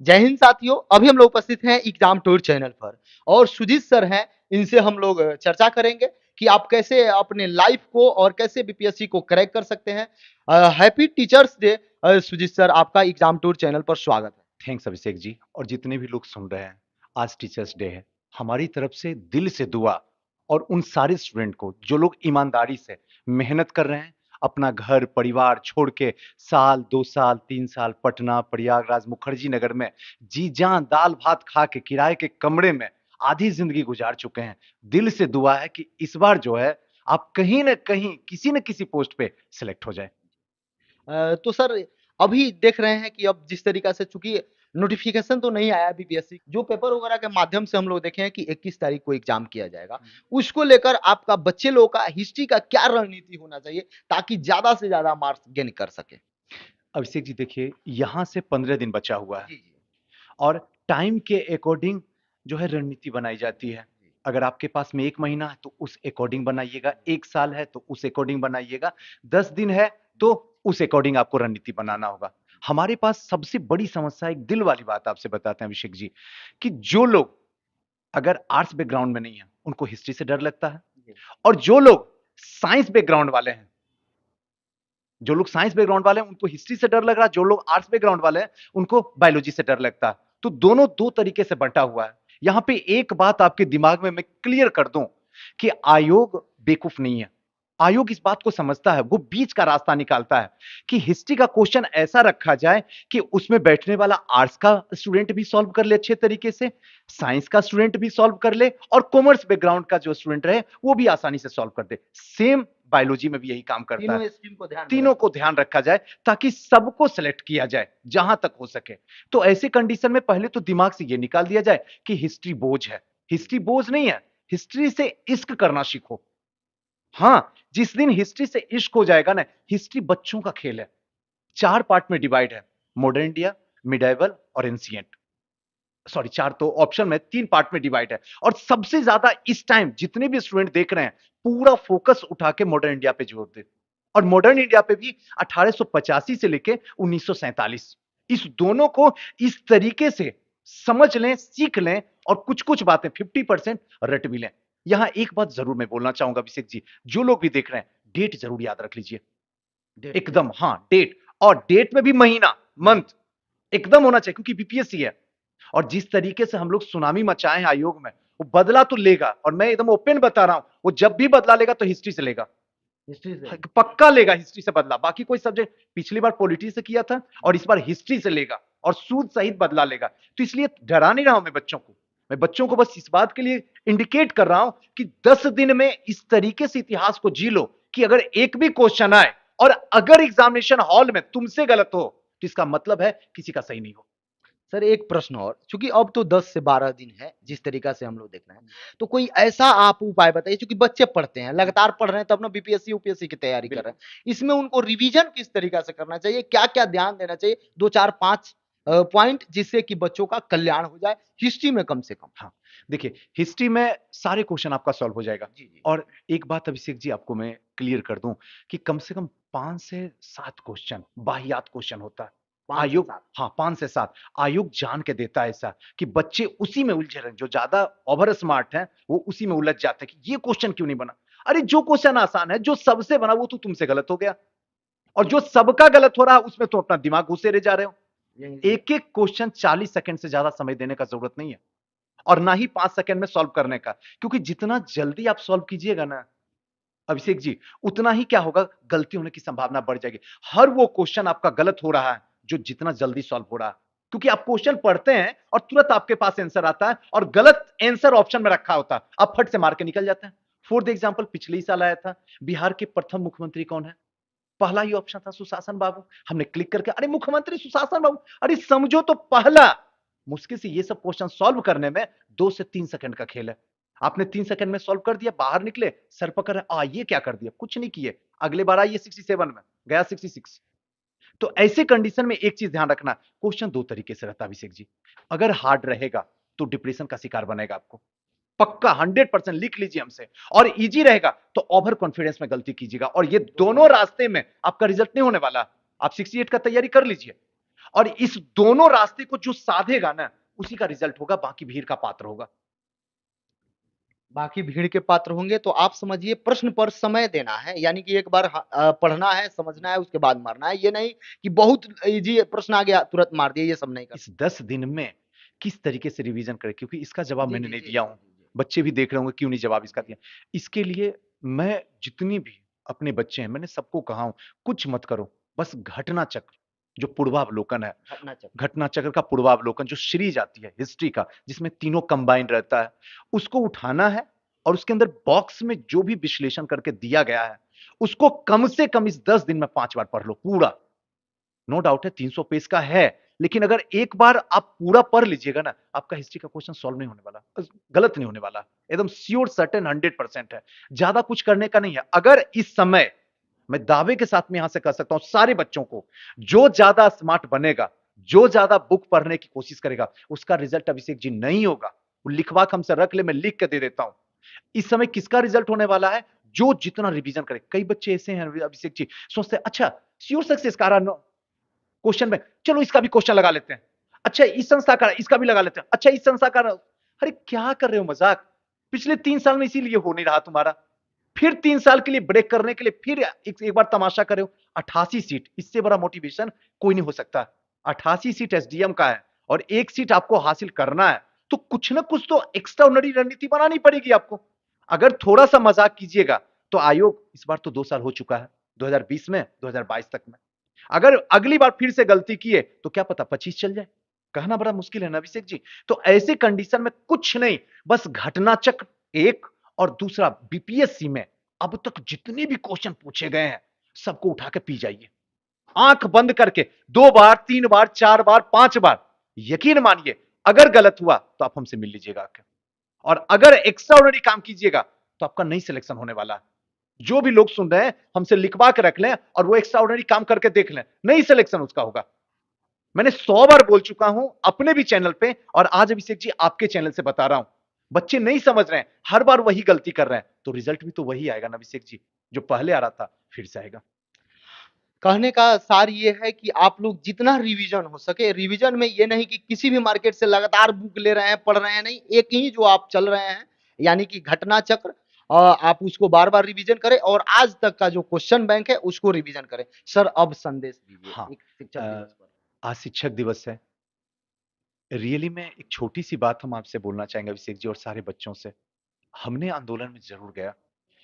जय हिंद साथियों। अभी हम लोग उपस्थित हैं एग्जाम टूर चैनल पर और सुजीत सर हैं। इनसे हम लोग चर्चा करेंगे कि आप कैसे अपने लाइफ को और कैसे बीपीएससी को क्रैक कर सकते हैं। Happy teachers day. Sujeet sir, आपका एग्जाम टूर चैनल पर स्वागत है। थैंक्स अभिषेक जी। और जितने भी लोग सुन रहे हैं, आज टीचर्स डे है। हमारी तरफ से दिल से दुआ। और उन सारे स्टूडेंट को जो लोग ईमानदारी से मेहनत कर रहे हैं, अपना घर परिवार छोड़ के साल 2 साल 3 साल पटना प्रयागराज मुखर्जी नगर में जी जान दाल भात खा के किराए के कमरे में आधी जिंदगी गुजार चुके हैं। दिल से दुआ है कि इस बार जो है आप कहीं ना कहीं किसी न किसी पोस्ट पे सिलेक्ट हो जाए। तो सर, अभी देख रहे हैं कि अब जिस तरीका से, चूंकि नोटिफिकेशन तो नहीं आया बीपीएससी, जो पेपर वगैरह के माध्यम से हम लोग देखे हैं कि 21 तारीख को एग्जाम किया जाएगा। उसको लेकर आपका बच्चे लोगों का हिस्ट्री का क्या रणनीति होना चाहिए ताकि ज्यादा से ज्यादा मार्क्स गेन कर सके? अभिषेक जी देखिए, यहां से 15 दिन बचा हुआ है जी जी और टाइम के अकॉर्डिंग जो है रणनीति बनाई जाती है। अगर आपके पास में 1 महीना है तो उस अकॉर्डिंग बनाइएगा, 1 साल है तो उस अकॉर्डिंग बनाइएगा, 10 दिन है तो उस अकॉर्डिंग आपको रणनीति बनाना होगा। हमारे पास सबसे बड़ी समस्या, एक दिल वाली बात आपसे बताते हैं अभिषेक जी, कि जो लोग अगर आर्ट्स बैकग्राउंड में नहीं है उनको हिस्ट्री से डर लगता है, जी। और जो लोग साइंस बैकग्राउंड वाले हैं, जो लोग साइंस बैकग्राउंड वाले हैं उनको हिस्ट्री से डर लग रहा है, जो लोग आर्ट्स बैकग्राउंड वाले हैं उनको बायोलॉजी से डर लगता है। तो दोनों दो तरीके से बंटा हुआ है। यहां पे एक बात आपके दिमाग में मैं क्लियर कर दूं कि आयोग बेवकूफ नहीं है। आयोग इस बात को समझता है, वो बीच का रास्ता निकालता है कि हिस्ट्री का क्वेश्चन ऐसा रखा जाए कि उसमें बैठने वाला आर्ट्स का स्टूडेंट भी सॉल्व कर ले अच्छे तरीके से, साइंस का स्टूडेंट भी सॉल्व कर ले, और कॉमर्स बैकग्राउंड का जो स्टूडेंट रहे वो भी आसानी से सॉल्व कर दे। सेम बायोलॉजी में भी यही काम करता है। तीनों स्ट्रीम को ध्यान में तीनों रखते को ध्यान रखा जाए ताकि सबको सेलेक्ट किया जाए जहां तक हो सके। तो ऐसे कंडीशन में पहले तो दिमाग से यह निकाल दिया जाए कि हिस्ट्री बोझ है। हिस्ट्री बोझ नहीं है, हिस्ट्री से इश्क करना सीखो। हां, जिस दिन हिस्ट्री से इश्क हो जाएगा ना, हिस्ट्री बच्चों का खेल है। 4 पार्ट में डिवाइड है, मॉडर्न इंडिया, मिडाइवल और एंशिएंट। सॉरी, 4 तो ऑप्शन में, 3 पार्ट में डिवाइड है। और सबसे ज्यादा इस टाइम जितने भी स्टूडेंट देख रहे हैं, पूरा फोकस उठा के मॉडर्न इंडिया पे जोर दे। और मॉडर्न इंडिया पे भी 1885 से लेके 1947, इस दोनों को इस तरीके से समझ लें, सीख लें, और कुछ कुछ बातें 50% रट भी लें। यहां एक बात जरूर मैं बोलना चाहूंगा अभिषेक जी, जो लोग भी देख रहे हैं, डेट जरूर याद रख लीजिए। डेट पे। एकदम, हां, डेट। और डेट में भी महीना, मंथ एकदम होना चाहिए, क्योंकि बीपीएससी है। और जिस तरीके से हम लोग सुनामी मचाए हैं आयोग में, वो बदला तो लेगा, और मैं एकदम ओपन बता रहा हूं, वो जब भी बदला लेगा तो हिस्ट्री से लेगा। हिस्ट्री से। पक्का लेगा हिस्ट्री से बदला। बाकी कोई सब्जेक्ट पिछली बार पॉलिटी से किया था, और इस बार हिस्ट्री से लेगा, और सूद सहित बदला लेगा। तो इसलिए डरा नहीं रहा हूं मैं बच्चों को। मैं बच्चों को बस इस बात के लिए इंडिकेट कर रहा हूं कि 10 दिन में इस तरीके से इतिहास को जी लो कि अगर एक भी क्वेश्चन आए, और अगर एग्जामिनेशन हॉल में तुमसे गलत हो, तो इसका मतलब है किसी का सही नहीं हो। सर, एक प्रश्न और, चूंकि अब तो 10 से 12 दिन है जिस तरीका से हम लोग देख रहे हैं, तो कोई ऐसा आप उपाय बताइए, क्योंकि बच्चे पढ़ते हैं, लगातार पढ़ रहे हैं, तब ना बीपीएससी यूपीएससी की तैयारी कर रहे बिल्कुल। हैं। इसमें उनको रिवीजन किस तरीका से करना चाहिए, क्या क्या ध्यान देना चाहिए, 2 4 5 पॉइंट, जिससे कि बच्चों का कल्याण हो जाए हिस्ट्री में कम से कम। हाँ, देखिए, हिस्ट्री में सारे क्वेश्चन आपका सॉल्व हो जाएगा। जी जी। और एक बात अभिषेक जी आपको मैं क्लियर कर दूं कि कम से कम 5 से 7 क्वेश्चन वाहियात क्वेश्चन होता है। 5 से आयोग, 7। हाँ, 5 से 7 आयोग जान के देता है ऐसा कि बच्चे उसी में उलझे रहे। जो ज्यादा ओवर स्मार्ट हैं वो उसी में उलझ जाते हैं कि ये क्वेश्चन क्यों नहीं बना। अरे, जो क्वेश्चन आसान है, जो सबसे बना, वो तो तुमसे गलत हो गया। और जो सबका गलत हो रहा है उसमें तो अपना दिमाग घुसे रह जा रहे हो। यही। एक एक क्वेश्चन 40 सेकंड से ज्यादा समय देने का जरूरत नहीं है, और ना ही 5 सेकंड में सॉल्व करने का। क्योंकि जितना जल्दी आप सॉल्व कीजिएगा ना अभिषेक जी, उतना ही क्या होगा, गलती होने की संभावना बढ़ जाएगी। हर वो क्वेश्चन आपका गलत हो रहा है जो जितना जल्दी सॉल्व हो रहा है। क्योंकि आप क्वेश्चन पढ़ते हैं और तुरंत आपके पास आंसर आता है, और गलत आंसर ऑप्शन में रखा होता है, आप फट से मार के निकल जाते हैं। फॉर द एग्जाम्पल, पिछले ही साल आया था, बिहार के प्रथम मुख्यमंत्री कौन है? पहला ही ऑप्शन था सुशासन बाबू। हमने क्लिक करके, अरे मुख्यमंत्री सुशासन बाबू, अरे समझो तो पहला। मुश्किल से ये सब क्वेश्चन सॉल्व करने में 2 से 3 सेकंड का खेल है। आपने 3 सेकंड में सॉल्व कर दिया, बाहर निकले, सर पकड़, ये क्या कर दिया, कुछ नहीं किए, अगले बार आइए 67 में, गया 66। तो ऐसे कंडीशन में एक चीज ध्यान रखना, क्वेश्चन दो तरीके से रहता है अभिषेक जी। अगर हार्ड रहेगा तो डिप्रेशन का शिकार बनेगा आपको, पक्का 100% लिख लीजिए हमसे। और इजी रहेगा तो ओवर कॉन्फिडेंस में गलती कीजिएगा, और ये दोनों रास्ते में आपका रिजल्ट नहीं होने वाला। आप 68 का तैयारी कर लीजिए। और इस दोनों रास्ते को जो साधेगा ना, उसी का रिजल्ट होगा, बाकी भीड़ का पात्र होगा। बाकी भीड़ के पात्र होंगे, तो आप समझिए प्रश्न पर समय देना है, यानी कि एक बार पढ़ना है, समझना है, उसके बाद मारना है। ये नहीं कि बहुत इजी प्रश्न आ गया तुरंत मार दिया, ये सब नहीं करना। इस 10 दिन में किस तरीके से रिवीजन करें, क्योंकि इसका जवाब जी मैंने जी नहीं जी दिया जी हूं। जी जी। बच्चे भी देख रहे होंगे क्यों नहीं जवाब इसका दिया। इसके लिए मैं जितनी भी अपने बच्चे हैं, मैंने सबको कहा हूं, कुछ मत करो, बस घटना चक्र जो पूर्वावलोकन है, घटना चक्र। घटना चक्र का पूर्वावलोकन जो सीरीज आती है हिस्ट्री का, जिसमें तीनों कंबाइंड रहता है, उसको उठाना है और उसके अंदर बॉक्स में जो भी विश्लेषण करके दिया गया है, उसको कम से कम इस 10 दिन में 5 बार पढ़ लो पूरा। नो डाउट है 300 पेज का है, लेकिन अगर एक बार आप पूरा पढ़ लीजिएगा ना, आपका हिस्ट्री का क्वेश्चन सॉल्व नहीं होने वाला, गलत नहीं होने वाला, एकदम श्योर सर्टेन 100% है। ज्यादा कुछ करने का नहीं है। अगर इस समय मैं दावे के साथ में यहां से कह सकता हूं सारे बच्चों को, जो ज्यादा स्मार्ट बनेगा, जो ज्यादा बुक पढ़ने की कोशिश करेगा, उसका रिजल्ट अभिषेक जी नहीं होगा। वो लिखवा के हमसे रख ले, मैं लिख के दे देता हूं। इस समय किसका रिजल्ट होने वाला है? जो जितना रिवीजन करे। कई बच्चे ऐसे हैं अभिषेक जी, सोचते हैं अच्छा श्योर सक्सेस का क्वेश्चन में, चलो इसका भी क्वेश्चन लगा लेते हैं। अच्छा इस संस्था का, इसका भी लगा लेते हैं। अच्छा इस संस्था का, अरे क्या कर रहे हो मजाक? पिछले 3 साल में इसीलिए हो नहीं रहा तुम्हारा, फिर 3 साल के लिए ब्रेक करने के लिए फिर एक बार तमाशा करो। 88 सीट, इससे बड़ा मोटिवेशन कोई नहीं हो सकता। 88 सीट एसडीएम का है और एक सीट आपको हासिल करना है, तो कुछ ना कुछ तो एक्स्ट्राऑर्डिनरी रणनीति बनानी पड़ेगी आपको। अगर थोड़ा सा मजाक कीजिएगा तो आयोग, इस बार तो 2 साल हो चुका है, 2020 में 2022 तक में, अगर अगली बार फिर से गलती किए तो क्या पता 25 चल जाए। कहना बड़ा मुश्किल है ना अभिषेक जी। तो ऐसे कंडीशन में कुछ नहीं, बस घटना चक्र एक, और दूसरा बीपीएससी में अब तक जितने भी क्वेश्चन पूछे गए हैं, सबको उठा के पी जाइए, आंख बंद करके 2 बार 3 बार 4 बार 5 बार। यकीन मानिए, अगर गलत हुआ तो आप हमसे मिल लीजिएगा आके, और अगर एक्स्ट्रा ऑर्डिनरी काम कीजिएगा तो आपका नहीं सिलेक्शन होने वाला है। जो भी लोग सुन रहे हैं, हमसे लिखवा के रख लें और वो एक्स्ट्रा ऑर्डिनरी काम करके देख लें, नहीं सिलेक्शन उसका होगा। मैंने 100 बार बोल चुका हूं अपने भी चैनल पे, और आज अभिषेक जी आपके चैनल से बता रहा हूं। बच्चे नहीं समझ रहे हैं, हर बार वही गलती कर रहे हैं, तो रिजल्ट भी तो वही आएगा ना अभिषेक जी, जो पहले आ रहा था फिर से आएगा। कहने का सार ये है कि आप लोग जितना रिवीजन हो सके, रिवीजन में ये नहीं कि किसी भी मार्केट से लगातार बुक ले रहे हैं, पढ़ रहे हैं, नहीं, एक ही जो आप चल रहे हैं, यानी कि घटना चक्र, आप उसको बार बार रिवीजन करें और आज तक का जो क्वेश्चन बैंक है उसको रिवीजन करें। सर अब संदेश दीजिए हाँ, एक शिक्षक दिवस पर। आज शिक्षक दिवस है। रियली में एक छोटी सी बात हम आपसे बोलना चाहेंगे अभिषेक जी और सारे बच्चों से। हमने आंदोलन में जरूर गया,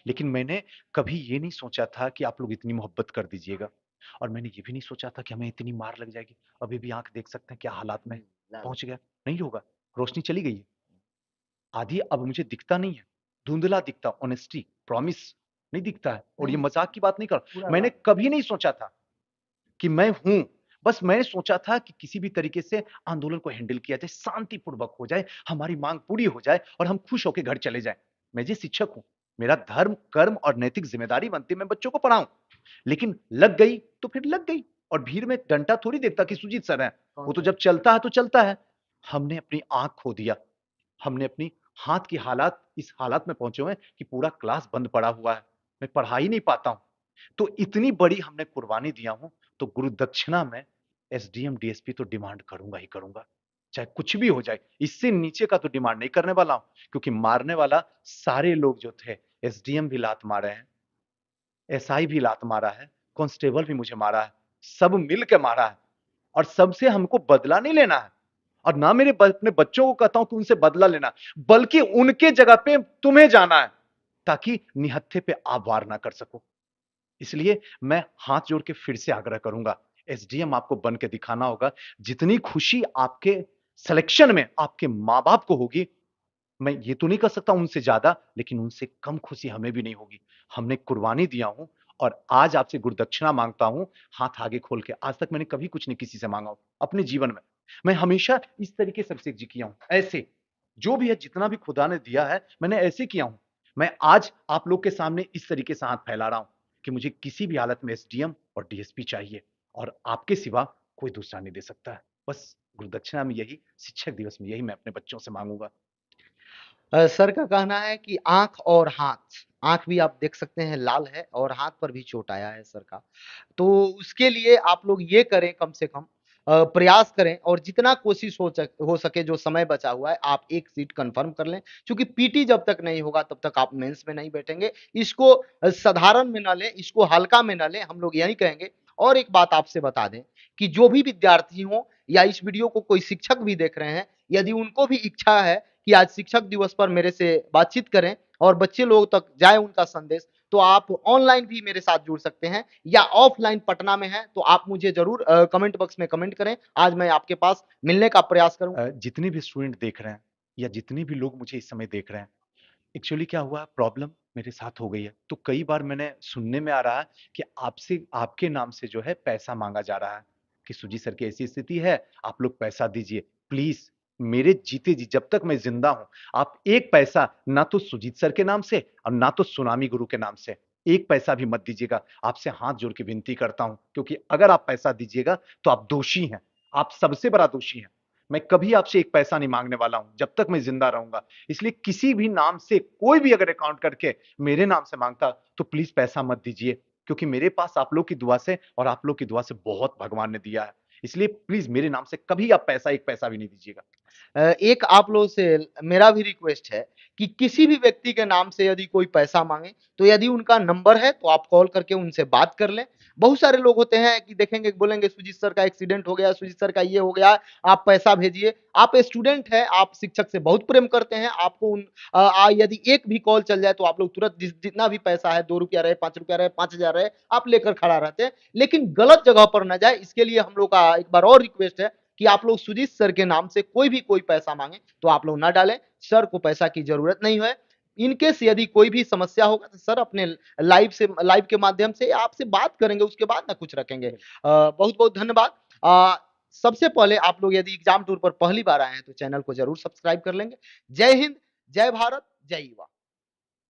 लेकिन मैंने कभी ये नहीं सोचा था कि आप लोग इतनी मोहब्बत कर दीजिएगा, और मैंने ये भी नहीं सोचा था कि हमें इतनी मार लग जाएगी। अभी भी आंख देख सकते हैं क्या हालात में पहुंच गया। नहीं होगा, रोशनी चली गई है, आधी अब मुझे दिखता नहीं है, धुंधला दिखता, ऑनेस्टी प्रॉमिस नहीं दिखता है। और ये नहीं, मजाक की बात नहीं कर, पूरा मैंने लाल। कभी नहीं सोचा था कि मैं हूं। बस मैंने सोचा था कि किसी भी तरीके से आंदोलन को हैंडल किया जाए, शांतिपूर्वक हो जाए, हमारी मांग पूरी हो जाए और हम खुश होकर घर चले जाएं। मैं जी शिक्षक हूं, मेरा धर्म कर्म और नैतिक जिम्मेदारी बनती है मैं बच्चों को पढ़ाऊं। लेकिन लग गई तो फिर लग गई, और भीड़ में डंडा थोड़ी देखता कि सुजीत सर है, वो तो जब चलता है तो चलता है। हमने अपनी आंख खो दिया, हमने अपनी हाथ की हालात इस हालात में पहुंचे हुए हैं कि पूरा क्लास बंद पड़ा हुआ है, मैं पढ़ा ही नहीं पाता हूं। तो इतनी बड़ी हमने कुर्बानी दिया हूं, तो गुरु दक्षिणा में एसडीएम डीएसपी तो डिमांड करूंगा ही करूंगा, चाहे कुछ भी हो जाए। इससे नीचे का तो डिमांड नहीं करने वाला हूं, क्योंकि मारने वाला सारे लोग जो थे, एसडीएम भी लात मारे हैं, एसआई भी लात मारा है, कांस्टेबल भी मुझे मारा है, सब मिल के मारा है, और सबसे हमको बदला नहीं लेना है। और ना मेरे अपने बच्चों को कहता हूं कि उनसे बदला लेना, बल्कि उनके जगह पे तुम्हें जाना है, ताकि निहत्थे पे आप वार ना कर सको। इसलिए मैं हाथ जोड़ के फिर से आग्रह करूंगा, एसडीएम आपको बन के दिखाना होगा। जितनी खुशी आपके सिलेक्शन में आपके मां बाप को होगी, मैं ये तो नहीं कर सकता उनसे ज्यादा, लेकिन उनसे कम खुशी हमें भी नहीं होगी। हमने कुर्बानी दिया हूं, और आज आपसे गुरुदक्षिणा मांगता हूं, हाथ आगे खोल के। आज तक मैंने कभी कुछ नहीं किसी से मांगा हूं अपने जीवन में। मैं हमेशा इस तरीके से अभिषेक जी किया हूं, ऐसे जो भी है, जितना भी खुदा ने दिया है मैंने ऐसे किया हूं। मैं आज आप लोग के सामने इस तरीके से हाथ फैला रहा हूं कि मुझे किसी भी हालत में एसडीएम और डीएसपी चाहिए, और आपके सिवा कोई दूसरा नहीं दे सकता है। बस गुरुदक्षिणा में यही, शिक्षक दिवस में यही मैं अपने बच्चों से मांगूंगा। सर का कहना है कि आंख और हाथ, आंख भी आप देख सकते हैं लाल है और हाथ पर भी चोट आया है सर का। तो उसके लिए आप लोग ये करें कम से कम, प्रयास करें और जितना कोशिश हो सके जो समय बचा हुआ है आप एक सीट कंफर्म कर लें, क्योंकि पीटी जब तक नहीं होगा तब तक आप मेंस में नहीं बैठेंगे। इसको साधारण में ना लें, इसको हल्का में ना लें, हम लोग यही कहेंगे। और एक बात आपसे बता दें कि जो भी विद्यार्थी हो या इस वीडियो को कोई शिक्षक भी देख रहे हैं, यदि उनको भी इच्छा है कि आज शिक्षक दिवस पर मेरे से बातचीत करें और बच्चे लोगों तक जाए उनका संदेश, तो आप ऑनलाइन भी मेरे साथ जुड़ सकते हैं या ऑफलाइन पटना में है तो आप मुझे जरूर कमेंट बॉक्स में कमेंट करें। आज मैं आपके पास मिलने का प्रयास करूंगा। जितने भी स्टूडेंट देख रहे हैं या जितने भी लोग मुझे इस समय देख रहे हैं, एक्चुअली क्या हुआ, प्रॉब्लम मेरे साथ हो गई है। तो कई बार मैंने सुनने में आ रहा है कि आपसे आपके नाम से जो है पैसा मांगा जा रहा है कि सुजीत सर की ऐसी स्थिति है, आप लोग पैसा दीजिए। प्लीज मेरे जीते जी जब तक मैं जिंदा हूं, आप एक पैसा ना तो सुजीत सर के नाम से और ना तो सुनामी गुरु के नाम से एक पैसा भी मत दीजिएगा। आपसे हाथ जोड़ के विनती करता हूं, क्योंकि अगर आप पैसा दीजिएगा तो आप दोषी हैं, आप सबसे बड़ा दोषी हैं। मैं कभी आपसे एक पैसा नहीं मांगने वाला हूं जब तक मैं जिंदा रहूंगा। इसलिए किसी भी नाम से कोई भी अगर अकाउंट करके मेरे नाम से मांगता तो प्लीज पैसा मत दीजिए, क्योंकि मेरे पास आप लोग की दुआ से और आप लोग की दुआ से बहुत भगवान ने दिया है। इसलिए प्लीज मेरे नाम से कभी आप पैसा एक पैसा भी नहीं दीजिएगा। एक आप लोगों से मेरा भी रिक्वेस्ट है कि किसी भी व्यक्ति के नाम से यदि कोई पैसा मांगे तो यदि उनका नंबर है तो आप कॉल करके उनसे बात कर लें। बहुत सारे लोग होते हैं कि देखेंगे बोलेंगे सुजीत सर का एक्सीडेंट हो गया, सुजीत सर का ये हो गया, आप पैसा भेजिए। आप स्टूडेंट हैं, आप शिक्षक से बहुत प्रेम करते हैं, आपको यदि एक भी कॉल चल जाए तो आप लोग तुरंत जितना भी पैसा है, 2 रुपया रहे, 5 रुपया रहे, 5,000 रहे, आप लेकर खड़ा रहते हैं। लेकिन गलत जगह पर न जाए, इसके लिए हम लोग का एक बार और रिक्वेस्ट है कि आप लोग सुजीत सर के नाम से कोई पैसा मांगे तो आप लोग ना डालें। सर को पैसा की जरूरत नहीं है। इनकेस यदि कोई भी समस्या होगा तो सर अपने लाइव के माध्यम से आपसे बात करेंगे, उसके बाद ना कुछ रखेंगे। बहुत बहुत धन्यवाद। सबसे पहले आप लोग यदि एग्जाम टूर पर पहली बार आए हैं तो चैनल को जरूर सब्सक्राइब कर लेंगे। जय हिंद, जय भारत, जय युवा।